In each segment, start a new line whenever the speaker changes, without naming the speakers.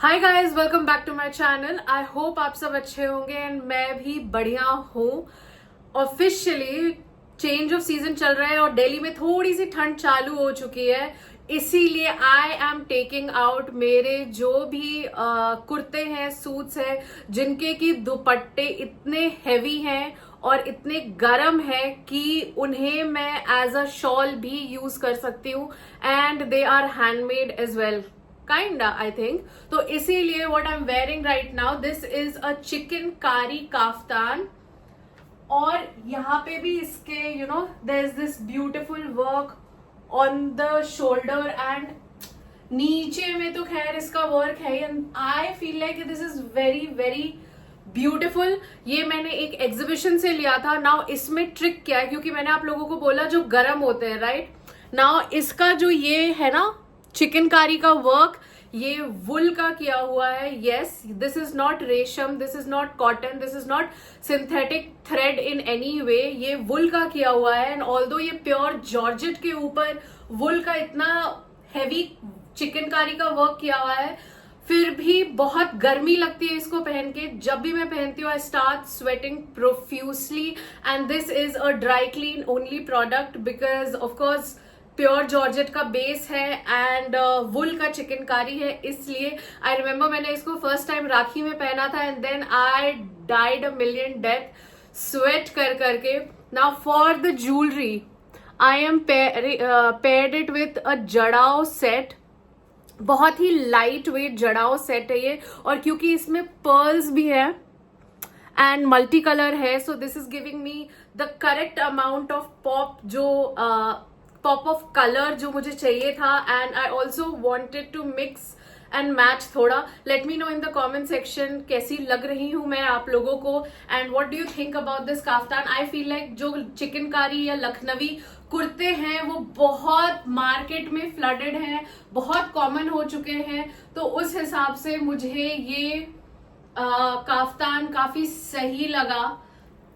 Hi guys, welcome back to my channel. I hope आप सब अच्छे होंगे एंड मैं भी बढ़िया हूँ। ऑफिशियली चेंज ऑफ सीजन चल रहा है और दिल्ली में थोड़ी सी ठंड चालू हो चुकी है, इसीलिए आई एम टेकिंग आउट मेरे जो भी कुर्ते हैं, सूट्स हैं, जिनके की दुपट्टे इतने हैवी हैं और इतने गर्म है कि उन्हें मैं एज अ शॉल भी यूज कर सकती हूँ and they are handmade as well, kinda I think. तो इसीलिए what I am wearing right now, this is a chikankari kaftan और यहाँ पे भी इसके there is this beautiful work on the shoulder and नीचे में तो खैर इसका वर्क है and I feel like this is very very beautiful. ये मैंने एक एग्जीबिशन से लिया था। नाउ इसमें ट्रिक क्या है, क्योंकि मैंने आप लोगों को बोला जो गरम होते हैं, राइट। नाउ इसका जो ये है ना चिकनकारी का वर्क, ये वुल का किया हुआ है। यस, दिस इज नॉट रेशम, this is not cotton, this is not synthetic thread in any way. ये वुल का किया हुआ है एंड ऑल्दो ये प्योर जॉर्जेट के ऊपर वुल का इतना हैवी चिकनकारी का वर्क किया हुआ है, फिर भी बहुत गर्मी लगती है इसको पहन के। जब भी मैं पहनती हूँ I start sweating profusely and this is a dry clean only product because of course pure georgette का बेस है एंड वुल का चिकनकारी है। इसलिए आई रिमेम्बर मैंने इसको फर्स्ट टाइम राखी में पहना था and then I died a million death sweat कर करके। Now for the jewellery I am paired it with a jadau set. बहुत ही लाइट वेट जड़ाओ सेट है ये, और क्योंकि इसमें पर्ल्स भी है एंड मल्टी कलर है, so this is giving me the correct amount of pop, जो पॉप ऑफ कलर जो मुझे चाहिए था। And I also wanted to mix and match थोड़ा। Let me know in the comment section कैसी लग रही हूं मैं आप लोगों को and what do you think about this kaftan. I feel like जो चिकनकारी या लखनवी कुर्ते हैं वो बहुत मार्केट में फ्लडेड हैं, बहुत कॉमन हो चुके हैं, तो उस हिसाब से मुझे ये काफ्तान काफी सही लगा।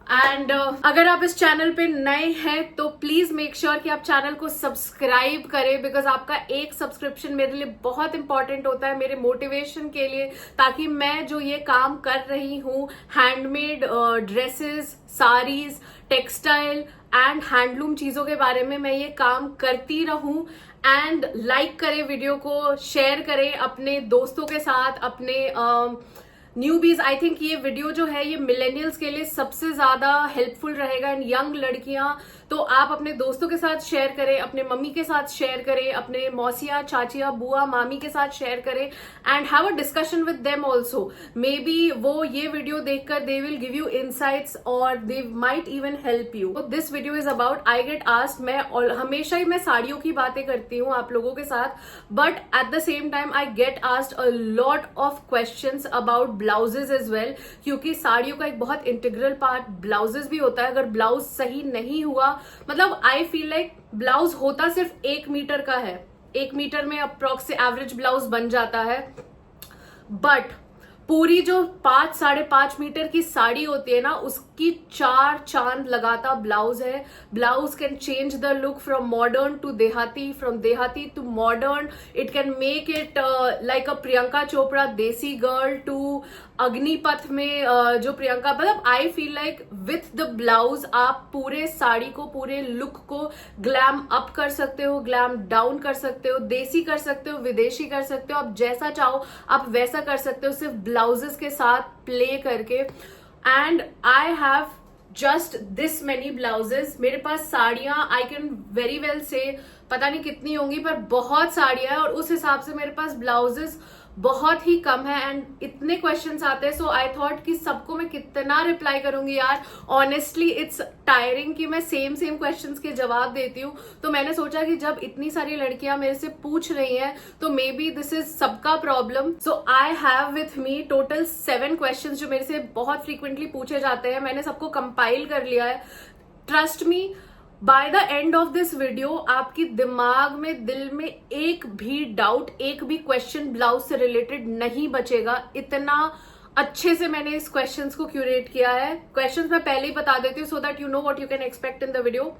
एंड अगर आप इस चैनल पे नए हैं तो प्लीज मेक श्योर कि आप चैनल को सब्सक्राइब करें, बिकॉज आपका एक सब्सक्रिप्शन मेरे लिए बहुत इंपॉर्टेंट होता है मेरे मोटिवेशन के लिए, ताकि मैं जो ये काम कर रही हूँ handmade dresses, saris, textile and handloom चीजों के बारे में मैं ये काम करती रहूं। एंड लाइक करें वीडियो को, शेयर करें अपने दोस्तों के साथ, अपने न्यूबीज। आई थिंक ये वीडियो जो है ये मिलेनियल्स के लिए सबसे ज्यादा हेल्पफुल रहेगा एंड यंग लड़कियां, तो आप अपने दोस्तों के साथ शेयर करें, अपने मम्मी के साथ शेयर करें, अपने मौसिया, चाचिया, बुआ, मामी के साथ शेयर करें and have a discussion with them also. Maybe वो ये वीडियो देखकर they will give you insights और they might even help you. This video is about I get asked. मैं हमेशा ही मैं साड़ियों की बातें करती हूँ आप लोगों के साथ, but at the same time I get asked a lot of questions about blouses as well, क्योंकि साड़ियों का एक बहुत इंटीग्रल पार्ट ब्लाउजेज भी होता है। अगर ब्लाउज सही नहीं हुआ, मतलब आई फील लाइक ब्लाउज होता सिर्फ 1 मीटर का है, 1 मीटर में अप्रोक्स से एवरेज ब्लाउज बन जाता है, बट पूरी जो 5-5.5 मीटर की साड़ी होती है ना, उसकी 4 चांद लगाता ब्लाउज है। Blouse can change the look from modern to देहाती, फ्रॉम देहाती to modern. It can make it like a Priyanka Chopra desi girl to Agnipath में जो प्रियंका, मतलब I feel like with the blouse आप पूरे साड़ी को, पूरे लुक को ग्लैम अप कर सकते हो, ग्लैम डाउन कर सकते हो, देसी कर सकते हो, विदेशी कर सकते हो, आप जैसा चाहो आप वैसा कर सकते हो, सिर्फ ब्लाउजेस के साथ प्ले करके। And I have just this many blouses. मेरे पास साड़ियां आई कैन वेरी वेल से पता नहीं कितनी होंगी, पर बहुत साड़ियां हैं और उस हिसाब से मेरे पास ब्लाउजेस बहुत ही कम है एंड इतने क्वेश्चंस आते हैं, सो आई थॉट कि सबको मैं कितना रिप्लाई करूंगी यार। ऑनेस्टली इट्स टायरिंग कि मैं सेम क्वेश्चंस के जवाब देती हूँ, तो मैंने सोचा कि जब इतनी सारी लड़कियां मेरे से पूछ रही हैं तो मे बी दिस इज सबका problem. So I have with me total 7 questions जो मेरे से बहुत फ्रीक्वेंटली पूछे जाते हैं। मैंने सबको कंपाइल कर लिया है। Trust me, by the end of this video आपकी दिमाग में, दिल में एक भी डाउट, एक भी क्वेश्चन ब्लाउज से रिलेटेड नहीं बचेगा। इतना अच्छे से मैंने इस क्वेश्चंस को क्यूरेट किया है। क्वेश्चंस मैं पहले ही बता देती हूँ so that you know what you can expect in the video.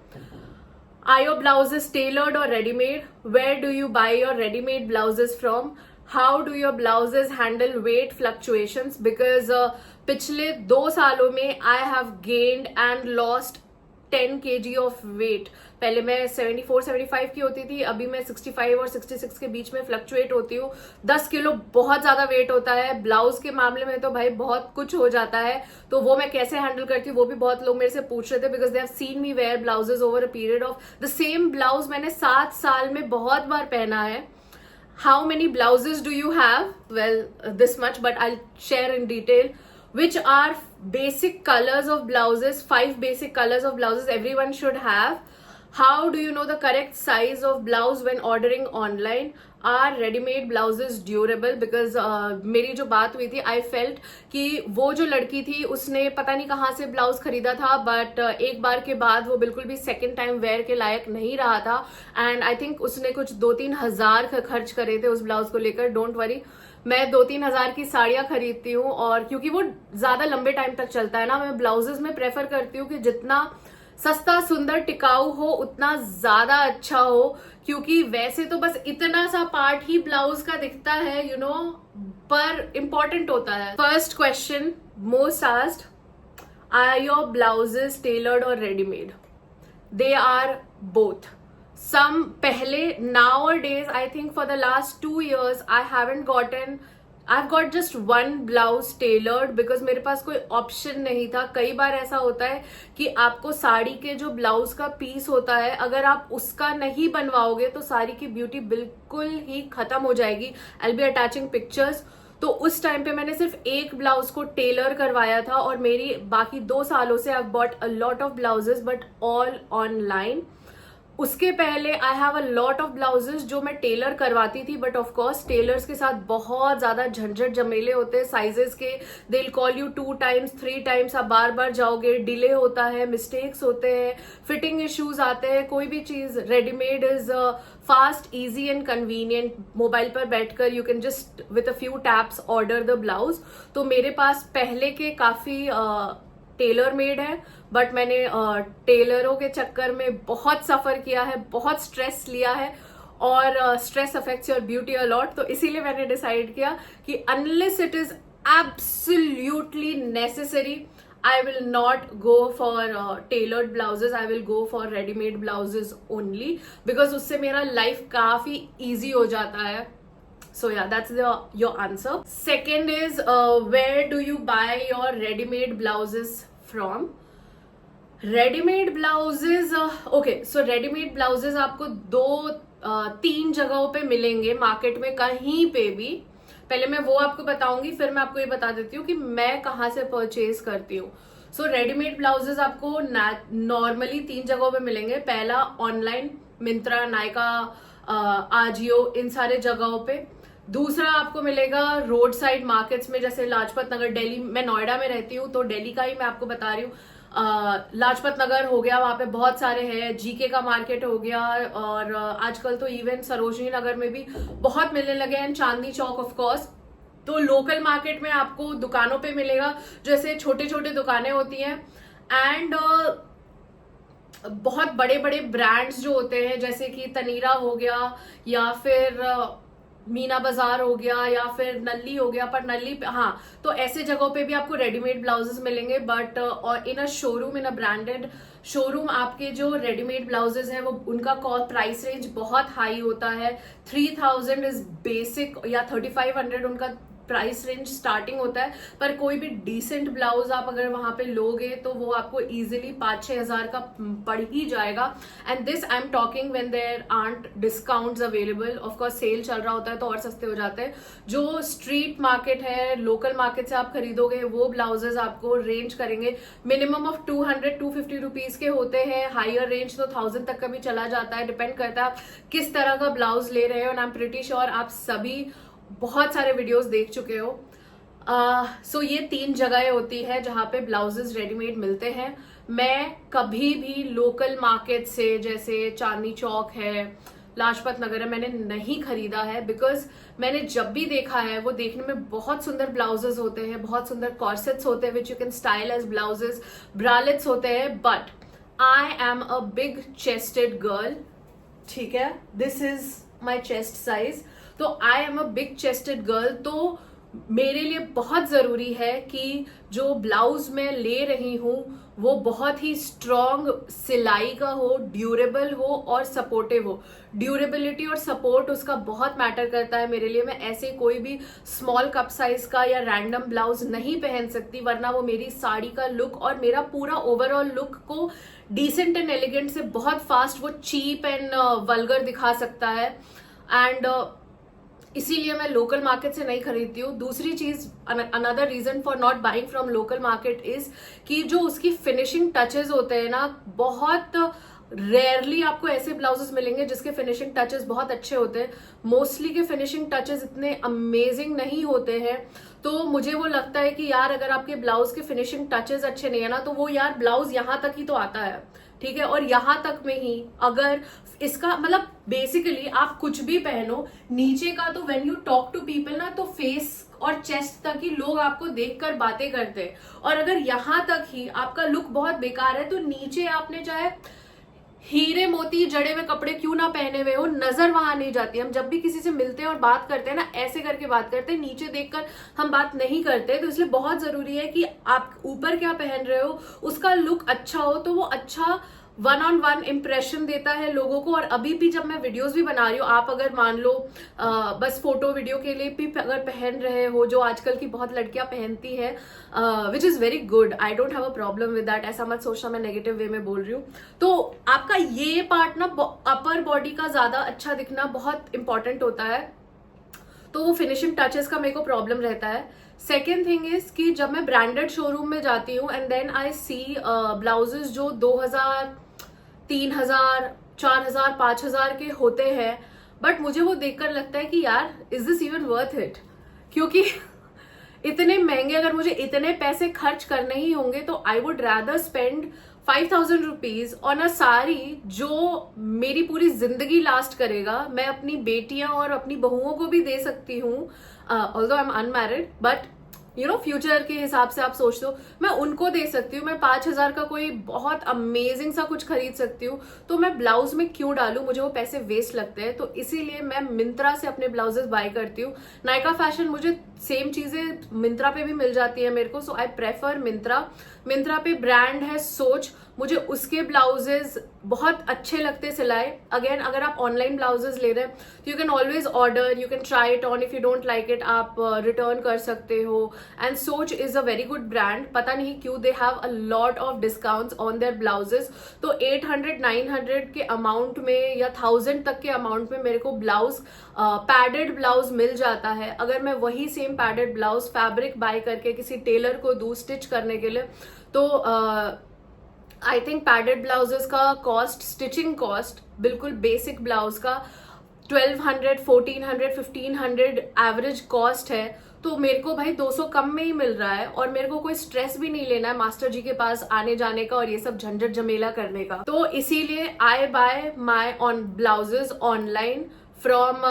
Are your blouses tailored और readymade? Where do you buy your readymade blouses from? How do your blouses handle weight fluctuations, because पिछले 2 सालों में I have gained and lost 10 kg of weight. पहले मैं 74-75 की होती थी, अभी मैं 65 और 66 के बीच में फ्लक्चुएट होती हूँ. 10 किलो बहुत ज्यादा वेट होता है. ब्लाउज के मामले में तो भाई बहुत कुछ हो जाता है, तो वो मैं कैसे हैंडल करती हूँ वो भी बहुत लोग मेरे से पूछ रहे थे, because they have seen me wear blouses over a period of the same blouse. मैंने 7 साल में बहुत बार पहना है. How many blouses do you have? Well, this much, but I'll share in detail. Which are basic colors of blouses, 5 basic colors of blouses everyone should have. How do you know the correct size of blouse when ordering online? Are ready-made blouses durable? Because मेरी जो बात हुई थी, I felt कि वो जो लड़की थी उसने पता नहीं कहाँ से ब्लाउज खरीदा था, बट एक बार के बाद वो बिल्कुल भी सेकेंड टाइम वेयर के लायक नहीं रहा था. एंड आई थिंक उसने कुछ 2-3 हजार खर्च करे थे उस ब्लाउज को लेकर. डोंट वरी, मैं 2-3 हजार की साड़ियां खरीदती हूँ, और क्योंकि वो ज्यादा लंबे टाइम तक चलता है ना, मैं ब्लाउजेस में प्रेफर करती हूँ कि जितना सस्ता सुंदर टिकाऊ हो उतना ज्यादा अच्छा हो, क्योंकि वैसे तो बस इतना सा पार्ट ही ब्लाउज का दिखता है, यू नो, पर इंपॉर्टेंट होता है. First question most asked, are your blouses tailored और readymade? They are both. Some पहले, nowadays I think for the last 2 years I've got just one blouse tailored, because मेरे पास कोई ऑप्शन नहीं था. कई बार ऐसा होता है कि आपको साड़ी के जो ब्लाउज का पीस होता है, अगर आप उसका नहीं बनवाओगे तो साड़ी की ब्यूटी बिल्कुल ही खत्म हो जाएगी. I'll be attaching pictures. तो उस टाइम पे मैंने सिर्फ एक ब्लाउज को टेलर करवाया था, और मेरी बाकी 2 सालों से I've bought a lot of blouses but all online. उसके पहले आई have a lot of blouses जो मैं टेलर करवाती थी, बट ऑफ कोर्स टेलर्स के साथ बहुत ज्यादा झंझट झमेले होते हैं साइजेस के. They will call you 2 times 3 times, आप बार बार जाओगे, डिले होता है, मिस्टेक्स होते हैं, फिटिंग इश्यूज आते हैं. कोई भी चीज readymade is fast, easy and convenient. Mobile पर बैठकर you can just with a few taps order the blouse. तो मेरे पास पहले के काफी टेलर मेड है, बट मैंने टेलरों के चक्कर में बहुत सफर किया है, बहुत स्ट्रेस लिया है, और stress affects your beauty a lot. तो इसीलिए मैंने डिसाइड किया कि unless it is absolutely necessary, I will not go for tailored blouses. I will go for ready-made blouses only, because उससे मेरा life काफी easy हो जाता है. So yeah, that's your answer. Second is where do you buy your ready-made blouses from? Ready-made blouses, okay, so ready-made blouses आपको 2-3 जगहों पे मिलेंगे मार्केट में, कहीं पे भी. पहले मैं वो आपको बताऊंगी, फिर मैं आपको ये बता देती हूँ कि मैं कहाँ से परचेज करती हूँ. सो रेडीमेड ब्लाउजेज आपको नॉर्मली 3 जगहों पे मिलेंगे. पहला ऑनलाइन, मिंत्रा, नायका, आजियो, इन सारे जगहों पे. दूसरा आपको मिलेगा रोड साइड मार्केट्स में, जैसे लाजपत नगर. दिल्ली, मैं नोएडा में रहती हूँ तो दिल्ली का ही मैं आपको बता रही हूँ. लाजपत नगर हो गया, वहां पे बहुत सारे हैं. जीके का मार्केट हो गया, और आजकल तो इवन सरोजनी नगर में भी बहुत मिलने लगे हैं. Chandni Chowk of course. तो लोकल मार्केट में आपको दुकानों पे मिलेगा, जैसे छोटे छोटे दुकानें होती हैं. एंड बहुत बड़े बड़े ब्रांड्स जो होते हैं, जैसे कि तनीरा हो गया, या फिर मीना बाजार हो गया, या फिर नल्ली हो गया. पर नल्ली पे, हाँ, तो ऐसे जगहों पे भी आपको रेडीमेड ब्लाउजेस मिलेंगे. But in a showroom, in a branded showroom, आपके जो रेडीमेड ब्लाउजेस हैं वो उनका प्राइस रेंज बहुत हाई होता है. 3000 इज बेसिक, या 3500 उनका प्राइस रेंज स्टार्टिंग होता है. पर कोई भी डिसेंट ब्लाउज आप अगर वहां पे लोगे तो वो आपको इजीली 5-6 हजार का पड़ ही जाएगा. And this I am talking when there are discounts available. Of course sale चल रहा होता है तो और सस्ते हो जाते हैं. जो स्ट्रीट मार्केट है, लोकल मार्केट से आप खरीदोगे, वो ब्लाउजेस आपको रेंज करेंगे मिनिमम ऑफ 200-250 रुपीज के होते हैं. हायर रेंज तो 1000 तक का भी चला जाता है. डिपेंड करता है आप किस तरह का ब्लाउज ले रहे हो. And I am pretty sure आप सभी बहुत सारे वीडियोस देख चुके हो. सो ये 3 जगहें होती है जहां पे ब्लाउजेस रेडीमेड मिलते हैं. मैं कभी भी लोकल मार्केट से, जैसे चांदनी चौक है, लाजपत नगर है, मैंने नहीं खरीदा है. बिकॉज मैंने जब भी देखा है वो देखने में बहुत सुंदर ब्लाउजेस होते हैं, बहुत सुंदर कॉर्सेट्स होते हैं which you can style as blouses, bralettes होते हैं. But I am a big chested girl, ठीक है, this is my chest size. तो I am a big chested girl, तो मेरे लिए बहुत जरूरी है कि जो ब्लाउज मैं ले रही हूँ वो बहुत ही स्ट्रॉन्ग सिलाई का हो, ड्यूरेबल हो और सपोर्टिव हो। ड्यूरेबिलिटी और सपोर्ट उसका बहुत मैटर करता है मेरे लिए। मैं ऐसे कोई भी स्मॉल कप साइज का या रैंडम ब्लाउज नहीं पहन सकती, वरना वो मेरी साड़ी का लुक और मेरा पूरा ओवरऑल लुक को डिसेंट एंड एलिगेंट से बहुत फास्ट वो चीप एंड वल्गर दिखा सकता है। एंड इसीलिए मैं लोकल मार्केट से नहीं खरीदती हूँ। दूसरी चीज, another reason for not buying from local market is कि जो उसकी फिनिशिंग टचेस होते हैं ना, बहुत रेयरली आपको ऐसे ब्लाउजेस मिलेंगे जिसके फिनिशिंग टचेस बहुत अच्छे होते हैं। मोस्टली के फिनिशिंग टचेस इतने अमेजिंग नहीं होते हैं। तो मुझे वो लगता है कि यार अगर आपके ब्लाउज के फिनिशिंग टचेस अच्छे नहीं है ना, तो वो यार ब्लाउज यहाँ तक ही तो आता है, ठीक है। और यहाँ तक में ही अगर इसका मतलब बेसिकली आप कुछ भी पहनो नीचे का, तो when you talk to people ना, तो फेस और चेस्ट तक ही लोग आपको देखकर बातें करते हैं। और अगर यहाँ तक ही आपका लुक बहुत बेकार है, तो नीचे आपने चाहे हीरे मोती जड़े हुए कपड़े क्यों ना पहने हुए हो, नजर वहां नहीं जाती। हम जब भी किसी से मिलते हैं और बात करते हैं ना, ऐसे करके बात करते हैं, नीचे देखकर हम बात नहीं करते। तो इसलिए बहुत जरूरी है कि आप ऊपर क्या पहन रहे हो उसका लुक अच्छा हो, तो वो अच्छा वन ऑन वन इम्प्रेशन देता है लोगों को। और अभी भी जब मैं वीडियोस भी बना रही हूँ, आप अगर मान लो बस फोटो वीडियो के लिए भी अगर पहन रहे हो, जो आजकल की बहुत लड़कियां पहनती है, which is very good, I don't have a problem with that, ऐसा मत सोचना मैं नेगेटिव वे में बोल रही हूँ। तो आपका ये पार्ट ना, अपर बॉडी का ज्यादा अच्छा दिखना बहुत इंपॉर्टेंट होता है। तो वो फिनिशिंग टचेस का मेरे को प्रॉब्लम रहता है। सेकेंड थिंग इज कि जब मैं ब्रांडेड शोरूम में जाती हूँ and then I see blouses जो 2000, 3000, 4000, 5000 के होते हैं, बट मुझे वो देखकर लगता है कि यार is this even worth it, क्योंकि इतने महंगे अगर मुझे इतने पैसे खर्च करने ही होंगे तो I would rather spend 5000 rupees on a sari जो मेरी पूरी जिंदगी लास्ट करेगा। मैं अपनी बेटियां और अपनी बहुओं को भी दे सकती हूँ, although I am unmarried, but you know future के हिसाब से आप सोच लो, मैं उनको दे सकती हूँ। मैं 5000 का कोई बहुत अमेजिंग सा कुछ खरीद सकती हूँ, तो मैं ब्लाउज में क्यों डालूं, मुझे वो पैसे वेस्ट लगते हैं। तो इसीलिए मैं मिंत्रा से अपने ब्लाउजेस बाय करती हूँ। नायका फैशन मुझे सेम चीजें मिंत्रा पे भी मिल जाती है मेरे को, सो आई प्रेफर मिंत्रा। मिंत्रा पे ब्रांड है सोच, मुझे उसके ब्लाउजेस बहुत अच्छे लगते सिलाए। अगेन अगर आप ऑनलाइन ब्लाउजेस ले रहे हैं तो you can always order, you can try it on, if you don't like it आप रिटर्न कर सकते हो। एंड सोच is a very good brand, पता नहीं क्यों they have a lot of discounts on their blouses. तो 800, 900 के अमाउंट में या 1000 तक के अमाउंट में मेरे को ब्लाउज, पैडेड ब्लाउज मिल जाता है। अगर मैं वही same padded blouse fabric buy करके किसी टेलर को दूं स्टिच करने के लिए, तो आई थिंक पैडेड ब्लाउजेस का कॉस्ट, स्टिचिंग कॉस्ट बिल्कुल बेसिक ब्लाउज का 1200, 1400, 1500 एवरेज कॉस्ट है। तो मेरे को भाई 200 कम में ही मिल रहा है, और मेरे को कोई स्ट्रेस भी नहीं लेना है मास्टर जी के पास आने जाने का और ये सब झंझट झमेला करने का। तो इसीलिए I buy my own blouses online from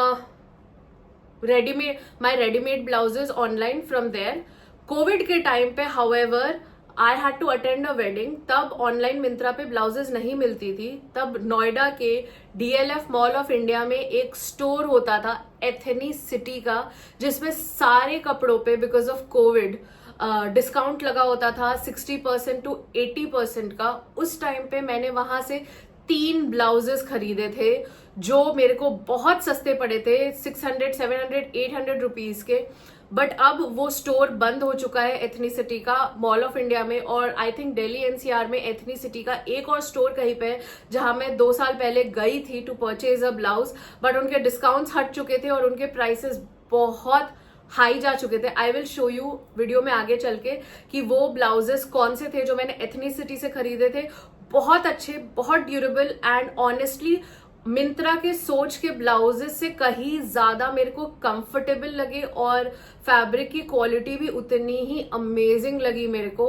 my readymade blouses online from there. Covid के टाइम पे however I had to attend a wedding, तब ऑनलाइन मिंत्रा पे ब्लाउजेस नहीं मिलती थी। तब नोएडा के DLF मॉल ऑफ इंडिया में एक स्टोर होता था एथनिसिटी का, जिसमें सारे कपड़ों पे बिकॉज ऑफ कोविड डिस्काउंट लगा होता था 60% to 80% का। उस टाइम पे मैंने वहां से 3 ब्लाउजेस खरीदे थे जो मेरे को बहुत सस्ते पड़े थे, 600, 700, 800 रुपीज के। बट अब वो स्टोर बंद हो चुका है एथनिसिटी का मॉल ऑफ इंडिया में, और आई थिंक दिल्ली NCR में एथनिसिटी का एक और स्टोर कहीं पे जहां मैं 2 साल पहले गई थी to purchase a blouse, but उनके डिस्काउंट्स हट चुके थे और उनके प्राइसेस बहुत हाई जा चुके थे। आई विल शो यू वीडियो में आगे चल के कि वो ब्लाउजेस कौन से थे जो मैंने एथनिसिटी से खरीदे थे। बहुत अच्छे, बहुत ड्यूरेबल, एंड ऑनेस्टली मिंत्रा के सोच के ब्लाउजेस से कहीं ज्यादा मेरे को कंफर्टेबल लगे और फैब्रिक की क्वालिटी भी उतनी ही अमेजिंग लगी मेरे को।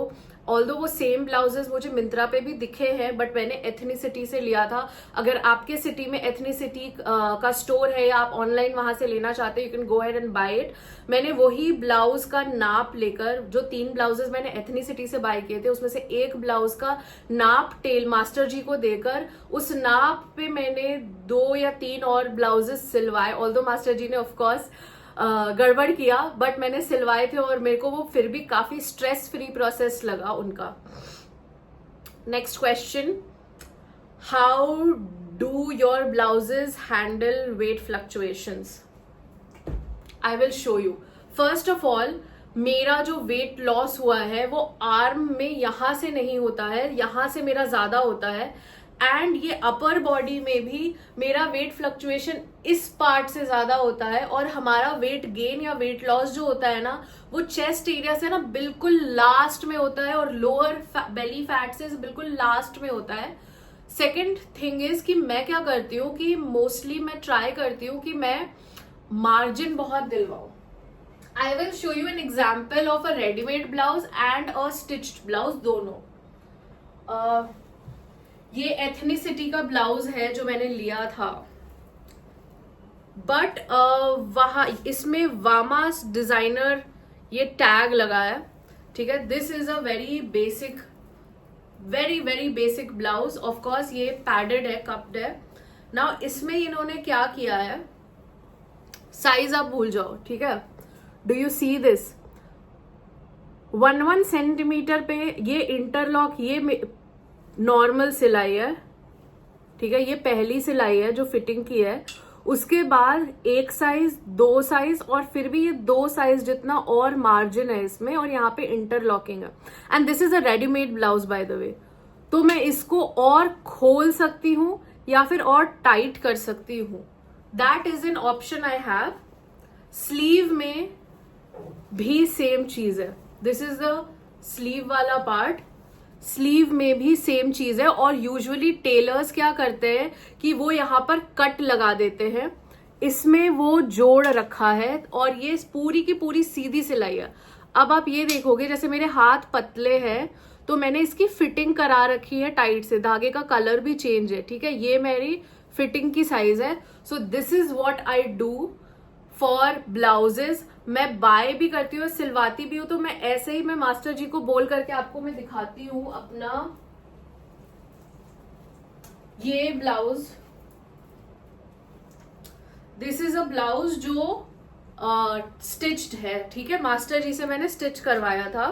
ऑल्दो वो सेम ब्लाउजेस मुझे मिंत्रा पे भी दिखे हैं, बट मैंने एथनिसिटी से लिया था. अगर आपके सिटी में एथनिसिटी का स्टोर है या आप ऑनलाइन वहां से लेना चाहते हो, you can go ahead and buy it. मैंने वही ब्लाउज का नाप लेकर, जो 3 ब्लाउजेस मैंने एथनिसिटी से बाय किए थे, उसमें से एक ब्लाउज का नाप टेल मास्टर जी को देकर उस नाप पे मैंने 2 या 3 और ब्लाउजेस सिलवाए. ऑल्दो मास्टर जी ने ऑफकोर्स गड़बड़ किया, बट मैंने सिलवाए थे और मेरे को वो फिर भी काफी स्ट्रेस फ्री प्रोसेस लगा उनका. Next question, how do your blouses handle weight fluctuations? I will show you. First of all, मेरा जो वेट लॉस हुआ है वो आर्म में यहां से नहीं होता है, यहां से मेरा ज्यादा होता है. एंड ये अपर बॉडी में भी मेरा वेट फ्लक्चुएशन इस पार्ट से ज्यादा होता है. और हमारा वेट गेन या वेट लॉस जो होता है ना, वो चेस्ट एरिया से ना बिल्कुल लास्ट में होता है और लोअर बेली फैट से बिल्कुल लास्ट में होता है. सेकेंड थिंग इज कि मैं क्या करती हूँ कि मोस्टली मैं ट्राई करती हूँ कि मैं मार्जिन बहुत दिलवाऊं. I will show you an example of a readymade blouse and a stitched blouse दोनों. ये एथनिसिटी का ब्लाउज है जो मैंने लिया था, बट वहां इसमें वामास डिजाइनर ये टैग लगा है. ठीक है, this is a very basic, very very basic blouse. Of course ये पैडेड है, कप्ड है. नाउ इसमें इन्होंने क्या किया है, साइज आप भूल जाओ. ठीक है, do you see this 1 centimetre पे ये इंटरलॉक, ये नॉर्मल सिलाई है. ठीक है, ये पहली सिलाई है जो फिटिंग की है. उसके बाद 1 साइज, 2 साइज और फिर भी ये 2 साइज जितना और मार्जिन है इसमें, और यहाँ पे इंटरलॉकिंग है. And this is a readymade blouse by the way. तो मैं इसको और खोल सकती हूँ या फिर और टाइट कर सकती हूँ. That is an option I have. Sleeve में भी सेम चीज है. दिस इज द स्लीव वाला पार्ट. स्लीव में भी सेम चीज है. और यूजुअली टेलर्स क्या करते हैं कि वो यहाँ पर कट लगा देते हैं. इसमें वो जोड़ रखा है और ये पूरी की पूरी सीधी सिलाई है. अब आप ये देखोगे, जैसे मेरे हाथ पतले हैं तो मैंने इसकी फिटिंग करा रखी है टाइट से. धागे का कलर भी चेंज है. ठीक है, ये मेरी फिटिंग की साइज है. So this is what I do for blouses. मैं बाय भी करती हूँ, सिलवाती भी हूँ. तो मैं ऐसे ही, मैं मास्टर जी को बोल करके आपको मैं दिखाती हूँ अपना ये blouse. This is a blouse जो स्टिच्ड है. ठीक है, मास्टर जी से मैंने स्टिच करवाया था.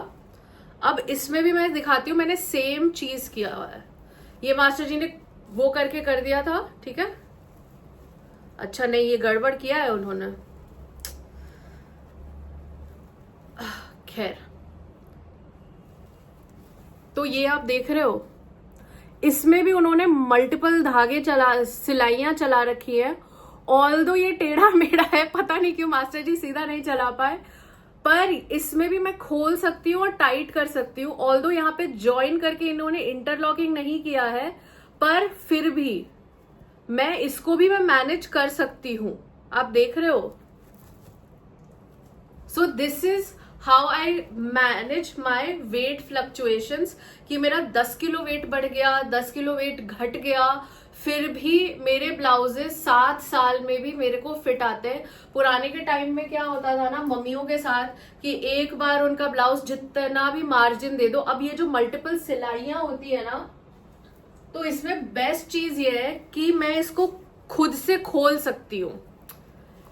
अब इसमें भी मैं दिखाती हूँ, मैंने सेम चीज किया हुआ है. ये मास्टर जी ने वो करके कर दिया था. ठीक है, अच्छा नहीं, ये गड़बड़ किया है उन्होंने. खैर, तो ये आप देख रहे हो, इसमें भी उन्होंने मल्टीपल धागे सिलाइयां चला रखी है. ऑल्दो ये टेढ़ा मेढ़ा है, पता नहीं क्यों मास्टर जी सीधा नहीं चला पाए, पर इसमें भी मैं खोल सकती हूँ और टाइट कर सकती हूँ. ऑल्दो यहाँ पे ज्वाइन करके इन्होंने इंटरलॉकिंग नहीं किया है, पर फिर भी मैं इसको भी मैं मैनेज कर सकती हूँ. आप देख रहे हो. सो this is how I manage my weight fluctuations. कि मेरा 10 किलो वेट बढ़ गया, 10 किलो वेट घट गया, फिर भी मेरे ब्लाउजेस 7 साल में भी मेरे को फिट आते हैं. पुराने के टाइम में क्या होता था ना मम्मियों के साथ, कि एक बार उनका ब्लाउज जितना भी मार्जिन दे दो. अब ये जो मल्टीपल सिलाइयां होती है ना, तो इसमें बेस्ट चीज ये है कि मैं इसको खुद से खोल सकती हूँ.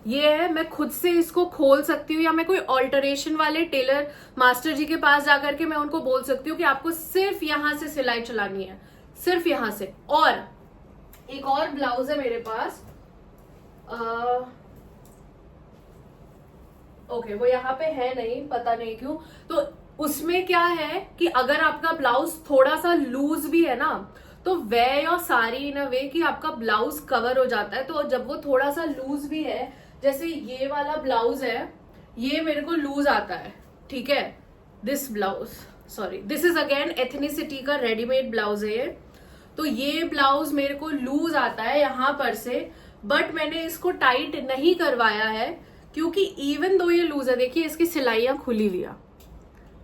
ये है, मैं खुद से इसको खोल सकती हूँ, या मैं कोई ऑल्टरेशन वाले टेलर मास्टर जी के पास जाकर के मैं उनको बोल सकती हूँ कि आपको सिर्फ यहां से सिलाई चलानी है, सिर्फ यहां से. और एक और ब्लाउज है मेरे पास, ओके वो यहाँ पे है नहीं, पता नहीं क्यों. तो उसमें क्या है कि अगर आपका ब्लाउज थोड़ा सा लूज भी है ना, तो वे और सारी इन अ वे कि आपका ब्लाउज कवर हो जाता है. तो जब वो थोड़ा सा लूज भी है, जैसे ये वाला ब्लाउज है, ये मेरे को लूज आता है. ठीक है, this blouse, sorry, this is again ethnicity का रेडीमेड ब्लाउज है ये. तो ये ब्लाउज मेरे को लूज आता है यहां पर से, बट मैंने इसको टाइट नहीं करवाया है क्योंकि इवन दो ये लूज है, देखिए इसकी सिलाइयां खुली हुई है.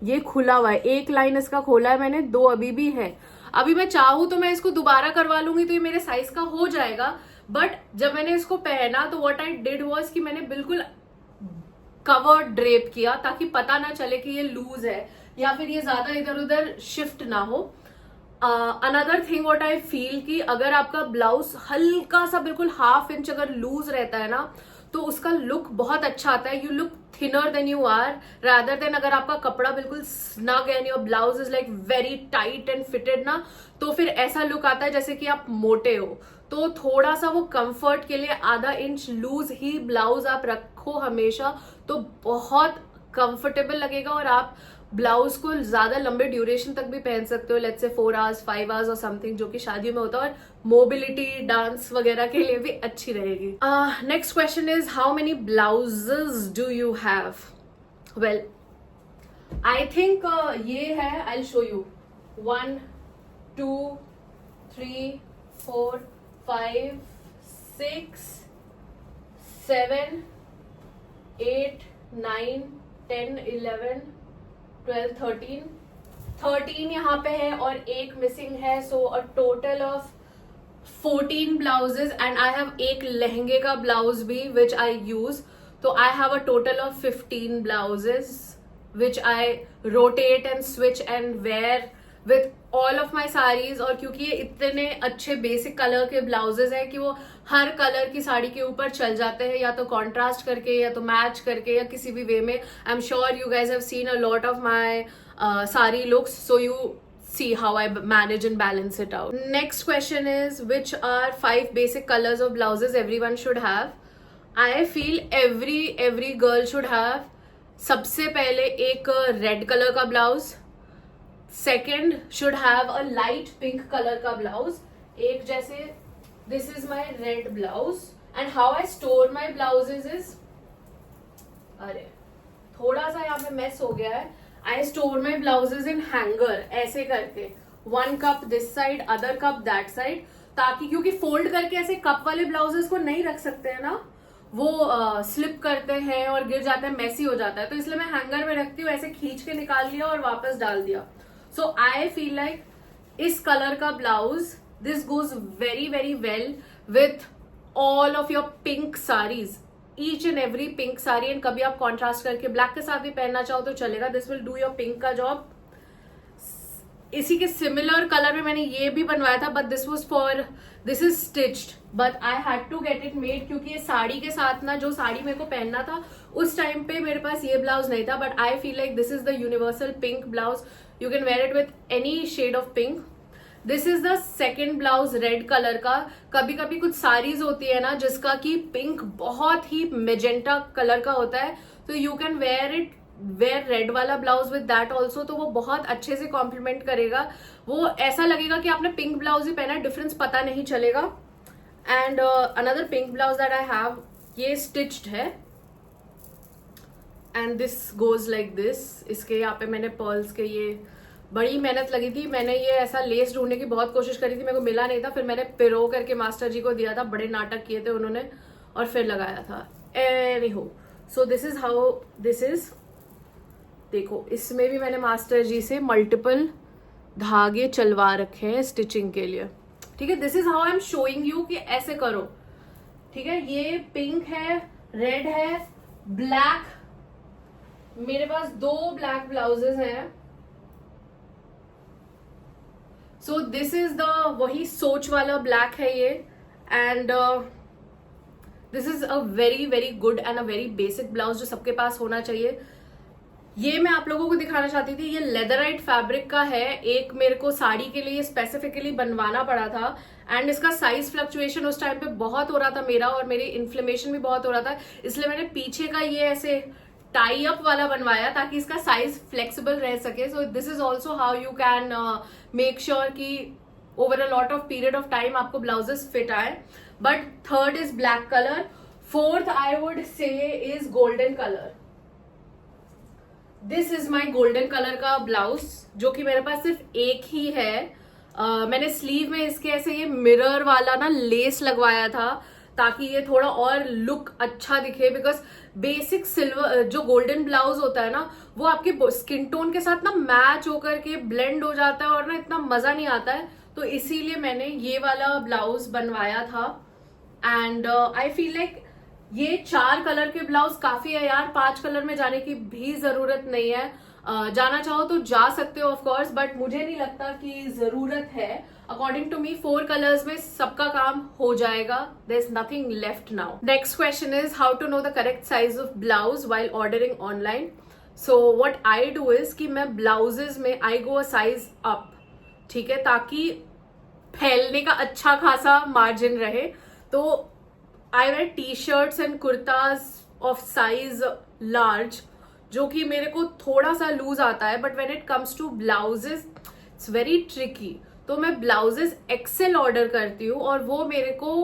ये खुला हुआ है, एक लाइन इसका खोला है मैंने, 2 अभी भी है। अभी मैं चाहूँ तो मैं इसको दोबारा करवा लूंगी तो ये मेरे साइज का हो जाएगा। बट जब मैंने इसको पहना तो व्हाट आई डिड वाज कि मैंने बिल्कुल कवर्ड ड्रेप किया ताकि पता ना चले कि ये लूज है या फिर ये ज्यादा इधर उधर शिफ्ट ना हो। Another thing what I feel कि अगर आपका ब्लाउज हल्का सा बिल्कुल ½ इंच अगर लूज रहता है ना तो उसका लुक बहुत अच्छा आता है। You look thinner than you are rather than अगर आपका कपड़ा बिल्कुल snug and your blouse is like very tight and fitted ना, तो फिर ऐसा लुक आता है जैसे कि आप मोटे हो। तो थोड़ा सा वो कंफर्ट के लिए ½ इंच लूज ही ब्लाउज आप रखो हमेशा, तो बहुत कंफर्टेबल लगेगा और आप ब्लाउज को ज्यादा लंबे ड्यूरेशन तक भी पहन सकते हो, लेट्स से 4 आवर्स 5 आवर्स और समथिंग, जो कि शादियों में होता है और मोबिलिटी डांस वगैरह के लिए भी अच्छी रहेगी। Next question is how many blouses do you have? Well I think ये है, आई विल शो यू 1 2 3 4 5 6 7 8 9 10 11 12 13 यहाँ पे है और एक मिसिंग है, so a total of 14 blouses and I have एक लहंगे का ब्लाउज भी विच आई यूज, तो I have a total of 15 blouses which I rotate and switch and wear with all of my saris. और क्योंकि ये इतने अच्छे बेसिक कलर के ब्लाउजेज हैं कि वो हर कलर की साड़ी के ऊपर चल जाते हैं, या तो कॉन्ट्रास्ट करके या तो मैच करके या किसी भी वे में। आई am sure you guys have seen a lot of my sari looks, so you see how I manage and balance it out. Next question is which are 5 basic colors of blouses everyone should have? I feel every girl should have सबसे पहले एक red colour का blouse, second should have a light pink colour का blouse. एक जैसे this is my red blouse and how I store my blouses is, अरे थोड़ा सा यहाँ पे मेस हो गया है, I store my blouses in hanger ऐसे करके, 1 cup this side other cup that side, ताकि क्योंकि फोल्ड करके ऐसे कप वाले ब्लाउजेस को नहीं रख सकते हैं ना, वो स्लिप करते हैं और गिर जाते हैं, मेसी हो जाता है, तो इसलिए मैं हैंगर में रखती हूँ, ऐसे खींच के निकाल लिया और वापस डाल दिया। सो आई फील लाइक इस कलर का blouse this goes very well with all of your pink saris, each and every pink sari, and कभी आप कॉन्ट्रास्ट करके ब्लैक के साथ भी पहनना चाहो तो चलेगा, this will do your pink का जॉब। इसी के सिमिलर कलर में मैंने ये भी बनवाया था, but this is stitched, but I had to get it made क्योंकि ये साड़ी के साथ ना, जो साड़ी मेरे को पहनना था उस टाइम पे मेरे पास ये ब्लाउज नहीं था, but I feel like this is the universal pink blouse, you can wear it with any shade of pink. This is the second blouse red colour का। कभी कभी कुछ साड़ीज होती है ना जिसका कि पिंक बहुत ही मेजेंटा कलर का होता है, तो यू कैन वेयर रेड वाला ब्लाउज विद दैट ऑल्सो, तो वो बहुत अच्छे से कॉम्प्लीमेंट करेगा, वो ऐसा लगेगा कि आपने पिंक ब्लाउज ही पहना है, डिफरेंस पता नहीं चलेगा। And another pink blouse that I have, ये स्टिच्ड है and this goes like this. इसके यहाँ पे मैंने पर्ल्स के, ये बड़ी मेहनत लगी थी, मैंने ये ऐसा लेस ढूंढने की बहुत कोशिश करी थी, मेरे को मिला नहीं था, फिर मैंने पिरो करके मास्टर जी को दिया था, बड़े नाटक किए थे उन्होंने और फिर लगाया था। Anyhow, so this is how this is. देखो इसमें भी मैंने मास्टर जी से मल्टीपल धागे चलवा रखे हैं स्टिचिंग के लिए, ठीक है। This is how I am showing you कि ऐसे करो, ठीक है। ये पिंक है, रेड है, ब्लैक, मेरे पास 2 ब्लैक ब्लाउजेस हैं, सो दिस इज द वही सोच वाला ब्लैक है ये, and this is a very good and a very basic blouse जो सबके पास होना चाहिए। ये मैं आप लोगों को दिखाना चाहती थी, ये लेदराइट फैब्रिक का है, एक मेरे को साड़ी के लिए स्पेसिफिकली बनवाना पड़ा था, एंड इसका साइज फ्लक्चुएशन उस टाइम पे बहुत हो रहा था मेरा, और मेरी इन्फ्लेमेशन भी बहुत हो रहा था, इसलिए मैंने पीछे का ये ऐसे टाई अप वाला बनवाया ताकि इसका साइज फ्लेक्सिबल रह सके। So this is also how you can make sure कि over a lot of period of time आपको ब्लाउजेस फिट आए। But third is black colour, fourth I would say is golden colour. This is my golden colour का blouse जो कि मेरे पास सिर्फ एक ही है। मैंने स्लीव में इसके ऐसे ये मिरर वाला ना लेस लगवाया था ताकि ये थोड़ा और लुक अच्छा दिखे, बिकॉज बेसिक सिल्वर जो गोल्डन ब्लाउज होता है ना वो आपके स्किन टोन के साथ ना मैच होकर के ब्लेंड हो जाता है और ना इतना मजा नहीं आता है, तो इसीलिए मैंने ये वाला ब्लाउज बनवाया था। एंड आई फील लाइक ये 4 कलर के ब्लाउज काफी है यार, 5 कलर में जाने की भी जरूरत नहीं है। जाना चाहो तो जा सकते हो ऑफ कोर्स, बट मुझे नहीं लगता कि जरूरत है। अकॉर्डिंग टू मी 4 कलर्स में सबका काम हो जाएगा, there is nothing left now. Next question is how to know the correct size of blouse while ordering online. So what I do is कि मैं ब्लाउजेज में आई गो अ साइज अप, ठीक है, ताकि फैलने का अच्छा खासा मार्जिन रहे। तो I wear T shirts and kurtas of size large, जो कि मेरे को थोड़ा सा लूज आता है, but when it comes to blouses it's very tricky. तो मैं ब्लाउजेस एक्सेल ऑर्डर करती हूँ और वो मेरे को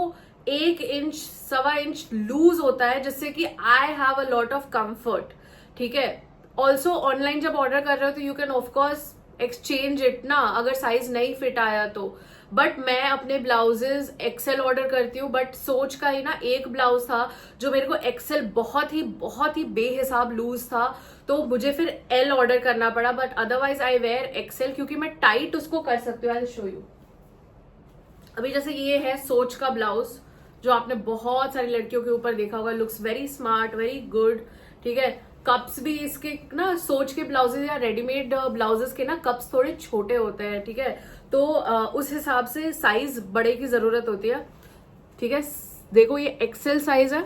1 इंच 1.25 इंच लूज होता है, जिससे कि आई have a lot of comfort, ठीक है। ऑल्सो ऑनलाइन जब ऑर्डर कर रहे हो तो you can of course exchange it ना, अगर साइज नहीं फिट आया तो। बट मैं अपने ब्लाउजेज एक्सेल ऑर्डर करती हूँ, बट सोच का ही ना एक ब्लाउज था जो मेरे को एक्सेल बहुत ही बेहिसाब लूज था, तो मुझे फिर एल ऑर्डर करना पड़ा। But otherwise I wear XL, क्योंकि मैं टाइट उसको कर सकती हूँ। I show you. अभी जैसे ये है सोच का ब्लाउज, जो आपने बहुत सारी लड़कियों के ऊपर देखा होगा, looks very smart, very good, ठीक है। कप्स भी इसके ना सोच के ब्लाउजेज या रेडीमेड ब्लाउजेस के ना कप्स थोड़े छोटे होते हैं, ठीक है, तो उस हिसाब से साइज बड़े की जरूरत होती है, ठीक है। देखो ये एक्सेल साइज है।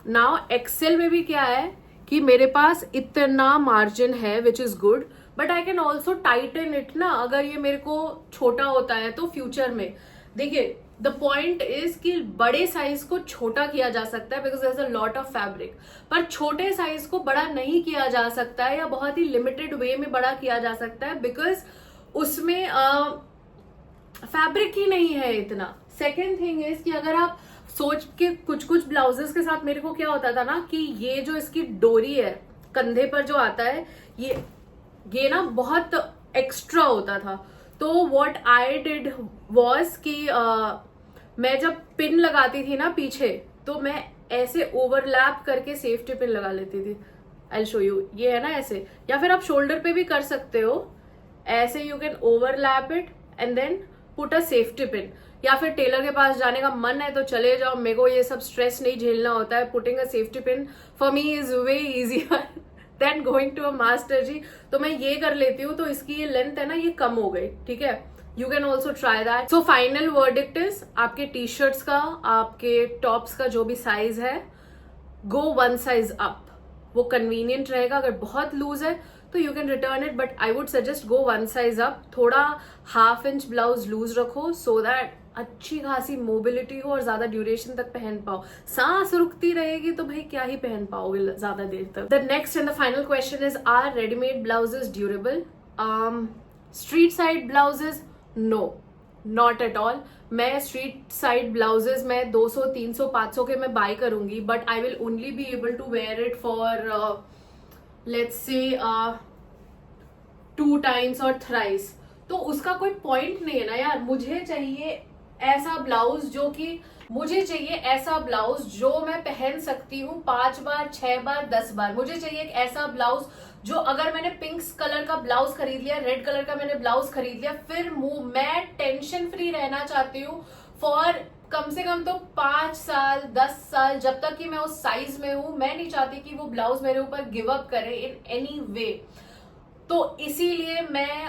नाउ एक्सेल में भी क्या है कि मेरे पास इतना मार्जिन है which is good, but I can also Titan it ना, अगर ये मेरे को छोटा होता है तो फ्यूचर में। देखिए द पॉइंट इज कि बड़े साइज को छोटा किया जा सकता है because there is a lot of fabric, पर छोटे साइज को बड़ा नहीं किया जा सकता है, या बहुत ही लिमिटेड वे में बड़ा किया जा सकता है, बिकॉज उसमें फैब्रिक ही नहीं है इतना। सेकेंड थिंग इज कि अगर आप सोच के कुछ ब्लाउजेस के साथ मेरे को क्या होता था ना कि ये जो इसकी डोरी है कंधे पर जो आता है, ये ना बहुत एक्स्ट्रा होता था। तो व्हाट आई डिड वॉज कि मैं जब पिन लगाती थी ना पीछे, तो मैं ऐसे ओवरलैप करके सेफ्टी पिन लगा लेती थी। आई शो यू, ये है ना ऐसे, या फिर आप शोल्डर पे भी कर सकते हो ऐसे, you can overlap it and then put a safety pin. या फिर टेलर के पास जाने का मन है तो चले जाओ, मेरे को ये सब स्ट्रेस नहीं झेलना होता है। Putting a safety pin for me is way easier than going to a master ji, तो मैं ये कर लेती हूँ, तो इसकी ये लेंथ है ना ये कम हो गई, ठीक है। You can also try that. So final verdict is आपके टी शर्ट्स का, आपके टॉप्स का जो भी साइज है, गो 1 साइज अप, वो कन्वीनियंट रहेगा। अगर बहुत लूज है तो you can return it, but I would suggest go 1 size up. थोड़ा 1/2 इंच ब्लाउज लूज रखो सो दैट अच्छी खासी मोबिलिटी हो और ज्यादा ड्यूरेशन तक पहन पाओ। सांस रुकती रहेगी तो भाई क्या ही पहन पाओगे ज्यादा देर तक। The next and the final question is are readymade blouses durable? Street side blouses no, not at all. मैं स्ट्रीट साइड ब्लाउजेस में 200, 300, 500 के मैं बाय करूंगी, but I will only be able to wear it for let's say 2 times और thrice। तो उसका कोई point नहीं है ना यार। मुझे चाहिए ऐसा ब्लाउज जो मैं पहन सकती हूँ 5 बार, 6 बार, 10 बार। मुझे चाहिए एक ऐसा ब्लाउज जो अगर मैंने पिंक कलर का ब्लाउज खरीद लिया, रेड कलर का मैंने ब्लाउज खरीद लिया, फिर मैं टेंशन फ्री रहना चाहती हूँ फॉर कम से कम तो 5 साल 10 साल, जब तक कि मैं उस साइज में हूं। मैं नहीं चाहती कि वो ब्लाउज मेरे ऊपर गिव अप करे इन एनी वे। तो इसीलिए मैं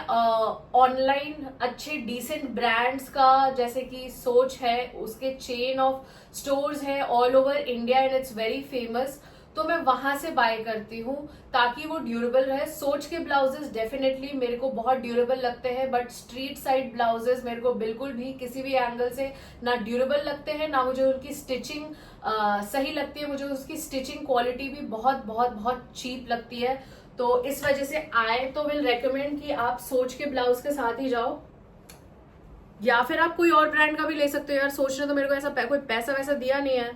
ऑनलाइन अच्छे डिसेंट ब्रांड्स का, जैसे कि सोच है, उसके चेन ऑफ स्टोर्स है all over India and it's very famous, तो मैं वहां से बाय करती हूँ ताकि वो ड्यूरेबल रहे। सोच के ब्लाउजेस डेफिनेटली मेरे को बहुत ड्यूरेबल लगते हैं, बट स्ट्रीट साइड ब्लाउजेस मेरे को बिल्कुल भी किसी भी एंगल से ना ड्यूरेबल लगते हैं, ना मुझे उनकी स्टिचिंग सही लगती है। मुझे उसकी स्टिचिंग क्वालिटी भी बहुत बहुत बहुत चीप लगती है। तो इस वजह से आई तो विल रेकमेंड कि आप सोच के ब्लाउज के साथ ही जाओ, या फिर आप कोई और ब्रांड का भी ले सकते हो। यार सोच ने तो मेरे को ऐसा कोई पैसा वैसा दिया नहीं है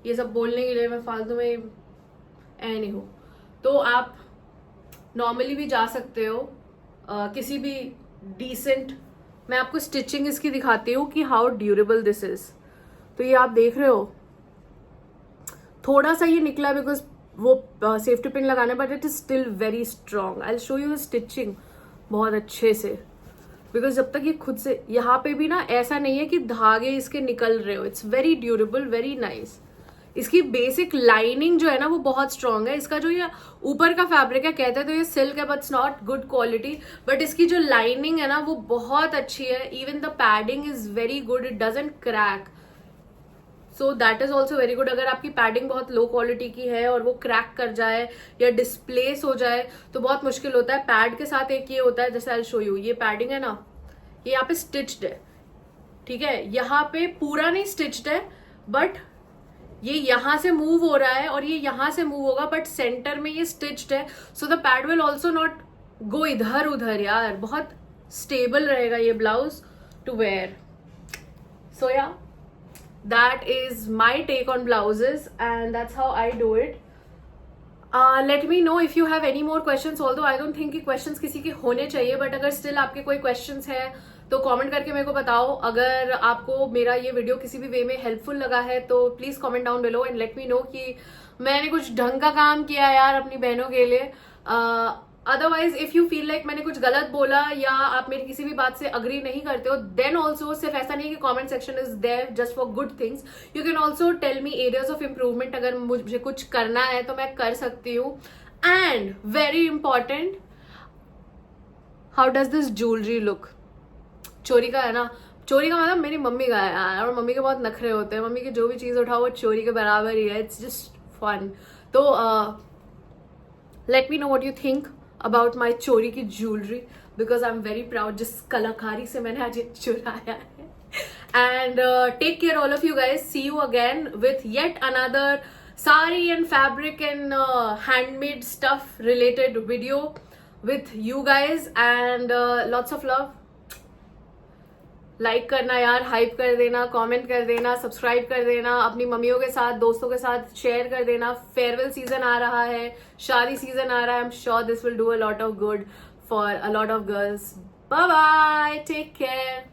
ये सब बोलने के लिए, मैं फालतू में नहीं हूँ। तो आप नॉर्मली भी जा सकते हो किसी भी डिसेंट। मैं आपको स्टिचिंग इसकी दिखाती हूँ कि हाउ ड्यूरेबल दिस इज। तो ये आप देख रहे हो, थोड़ा सा ये निकला बिकॉज वो सेफ्टी पिन लगाने, but it is still very strong. I will show you stitching बहुत अच्छे से, बिकॉज जब तक ये खुद से, यहाँ पे भी ना ऐसा नहीं है कि धागे इसके निकल रहे हो. It's very durable, very nice. इसकी बेसिक लाइनिंग जो है ना वो बहुत स्ट्रॉन्ग है. इसका जो ये ऊपर का फैब्रिक है, कहते हैं तो ये सिल्क है but it's not good quality, but इसकी जो लाइनिंग है ना वो बहुत अच्छी है. Even the padding is very good, it doesn't crack. So that is also very good. अगर आपकी पैडिंग बहुत लो क्वालिटी की है और वो क्रैक कर जाए या डिस्प्लेस हो जाए तो बहुत मुश्किल होता है. पैड के साथ एक ये होता है, जैसे आई शो यू, ये पैडिंग है ना, ये यहाँ पे स्टिच्ड है, ठीक है. यहाँ पे पूरा नहीं स्टिच्ड है, बट ये यहां से मूव हो रहा है और ये यहां से मूव होगा, बट सेंटर में ये स्टिच्ड है. So the pad will also not go इधर उधर. यार बहुत स्टेबल रहेगा ये ब्लाउज टू वेयर. सो या that is my take on blouses and that's how I do it. Let me know if you have any more questions, although I don't think कि questions किसी के होने चाहिए, but अगर still आपके कोई questions है तो comment करके मेरे को बताओ. अगर आपको मेरा ये वीडियो किसी भी वे में हेल्पफुल लगा है तो please comment down below and let me no कि मैंने कुछ ढंग का काम किया यार अपनी बहनों के लिए. Otherwise if you feel like मैंने कुछ गलत बोला या आप मेरी किसी भी बात से अग्री नहीं करते हो, देन ऑल्सो सिर्फ ऐसा नहीं कि comment section is there just for good things. You can also tell me areas of improvement. अगर मुझे कुछ करना है तो मैं कर सकती हूँ. And very important, how does this jewellery look. चोरी का है ना, चोरी का मतलब मेरी मम्मी का है यार, और मम्मी के बहुत नखरे होते हैं. मम्मी की जो भी चीज उठाओ वो चोरी के बराबर ही है. It's just fun. तो let me know what you think about my चोरी की ज्वेलरी, because I am very proud जिस कलाकारी से मैंने आज ये चुराया है. And take care all of you guys. See you again with yet another sari and fabric and handmade stuff related video with you guys. And lots of love. Like करना यार, हाइप कर देना, कमेंट कर देना, सब्सक्राइब कर देना, अपनी मम्मियों के साथ, दोस्तों के साथ शेयर कर देना. फेयरवेल सीजन आ रहा है, शादी सीजन आ रहा है. I am sure this will do a lot of good for a lot of girls. Bye bye, take care.